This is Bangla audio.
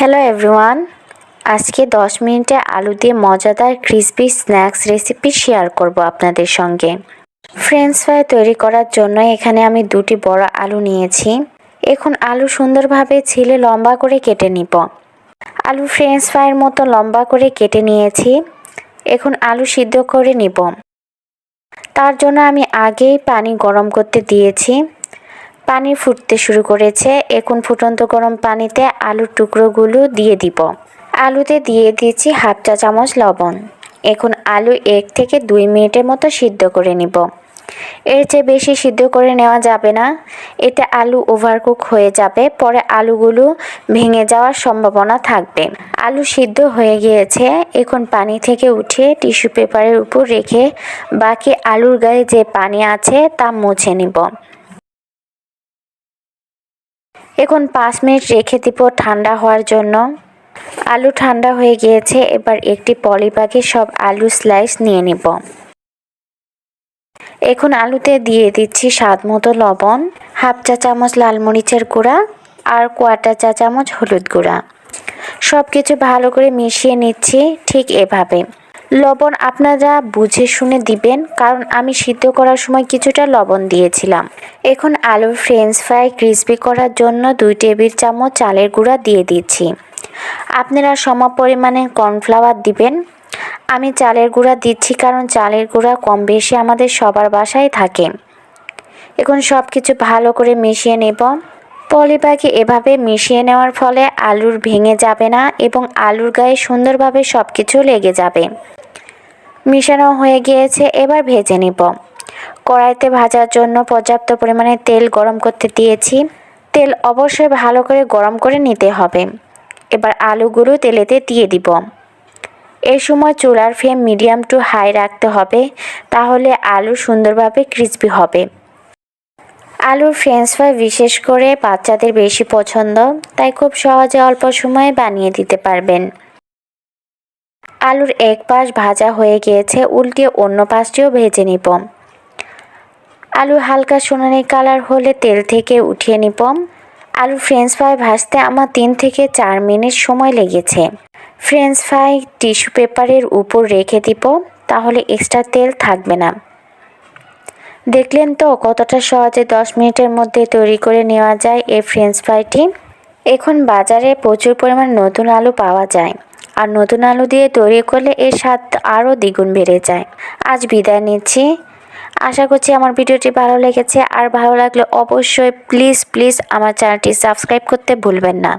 হ্যালো এভরিওয়ান, আজকে 10 মিনিটে আলু দিয়ে মজাদার ক্রিসপি স্ন্যাক্স রেসিপি শেয়ার করব আপনাদের সঙ্গে। ফ্রেঞ্চ ফ্রাই তৈরি করার জন্য এখানে আমি দুটি বড় আলু নিয়েছি। এখন আলু সুন্দরভাবে ছিলে লম্বা করে কেটে নিব। আলু ফ্রেঞ্চ ফ্রাইয়ের মতো লম্বা করে কেটে নিয়েছি। এখন আলু সিদ্ধ করে নিব। তার জন্য আমি আগেই পানি গরম করতে দিয়েছি। পানি ফুটতে শুরু করেছে। এখন ফুটন্ত গরম পানিতে আলুর টুকরোগুলো দিয়ে দিব। আলুতে দিয়ে দিয়েছি হাফ চা চামচ লবণ। এখন আলু 1 থেকে 2 মিনিটের মতো সিদ্ধ করে নিব। এর চেয়ে বেশি সিদ্ধ করে নেওয়া যাবে না, এতে আলু ওভারকুক হয়ে যাবে, পরে আলুগুলো ভেঙে যাওয়ার সম্ভাবনা থাকবে। আলু সিদ্ধ হয়ে গিয়েছে। এখন পানি থেকে উঠিয়ে টিস্যু পেপারের উপর রেখে বাকি আলুর গায়ে যে পানি আছে তা মুছে নিব। এখন 5 মিনিট রেখে দিব ঠান্ডা হওয়ার জন্য। আলু ঠান্ডা হয়ে গিয়েছে। এবার একটি পলিব্যাগে সব আলু স্লাইস নিয়ে নিব। এখন আলুতে দিয়ে দিচ্ছি স্বাদ মতো লবণ, হাফ চা চামচ লাল মরিচের গুঁড়া আর কোয়ার্টার চা চামচ হলুদ গুঁড়া। সব কিছু ভালো করে মিশিয়ে নিচ্ছি। ঠিক এভাবে লবণ আপনারা বুঝে শুনে দিবেন, কারণ আমি সিদ্ধ করার সময় কিছুটা লবণ দিয়েছিলাম। এখন আলুর ফ্রেঞ্চ ফ্রাই ক্রিসপি করার জন্য 2 টেবিল চামচ চালের গুঁড়া দিয়ে দিচ্ছি। আপনারা সম পরিমাণে কর্নফ্লাওয়ার দিবেন। আমি চালের গুঁড়া দিচ্ছি কারণ চালের গুঁড়া কম বেশি আমাদের সবার বাসায় থাকে। এখন সব কিছু ভালো করে মিশিয়ে নেব। পলিব্যাগে এভাবে মিশিয়ে নেওয়ার ফলে আলুর ভেঙে যাবে না এবং আলুর গায়ে সুন্দরভাবে সব কিছু লেগে যাবে। মিশানো হয়ে গিয়েছে। এবার ভেজে নেব। কড়াইতে ভাজার জন্য পর্যাপ্ত পরিমাণে তেল গরম করতে দিয়েছি। তেল অবশ্যই ভালো করে গরম করে নিতে হবে। এবার আলুগুলো তেলেতে দিয়ে দিব। এই সময় চুলার ফ্লেম মিডিয়াম টু হাই রাখতে হবে, তাহলে আলু সুন্দরভাবে ক্রিসপি হবে। আলুর ফ্রেঞ্চ ফ্রাই বিশেষ করে বাচ্চাদের বেশি পছন্দ, তাই খুব সহজে অল্প সময়ে বানিয়ে দিতে পারবেন। আলুর এক পাশ ভাজা হয়ে গিয়েছে, উল্টে অন্য পাশটিও ভেজে নিব। আলু হালকা সোনালি কালার হলে তেল থেকে উঠিয়ে নিব। আলু ফ্রেঞ্চ ফ্রাই ভাজতে আমার 3 থেকে 4 মিনিট সময় লেগেছে। ফ্রেঞ্চ ফ্রাই টিস্যু পেপারের উপর রেখে দিব, তাহলে এক্সট্রা তেল থাকবে না। দেখলেন তো কতটা সহজে 10 মিনিটের মধ্যে তৈরি করে নেওয়া যায় এই ফ্রেঞ্চ ফ্রাইটি। এখন বাজারে প্রচুর পরিমাণ নতুন আলু পাওয়া যায়, আর নতুন আলু দিয়ে তৈরি করলে এর স্বাদ আরও দ্বিগুণ বেড়ে যায়। আজ বিদায় নিচ্ছি। আশা করছি আমার ভিডিওটি ভালো লেগেছে, আর ভালো লাগলে অবশ্যই প্লিজ আমার চ্যানেলটি সাবস্ক্রাইব করতে ভুলবেন না।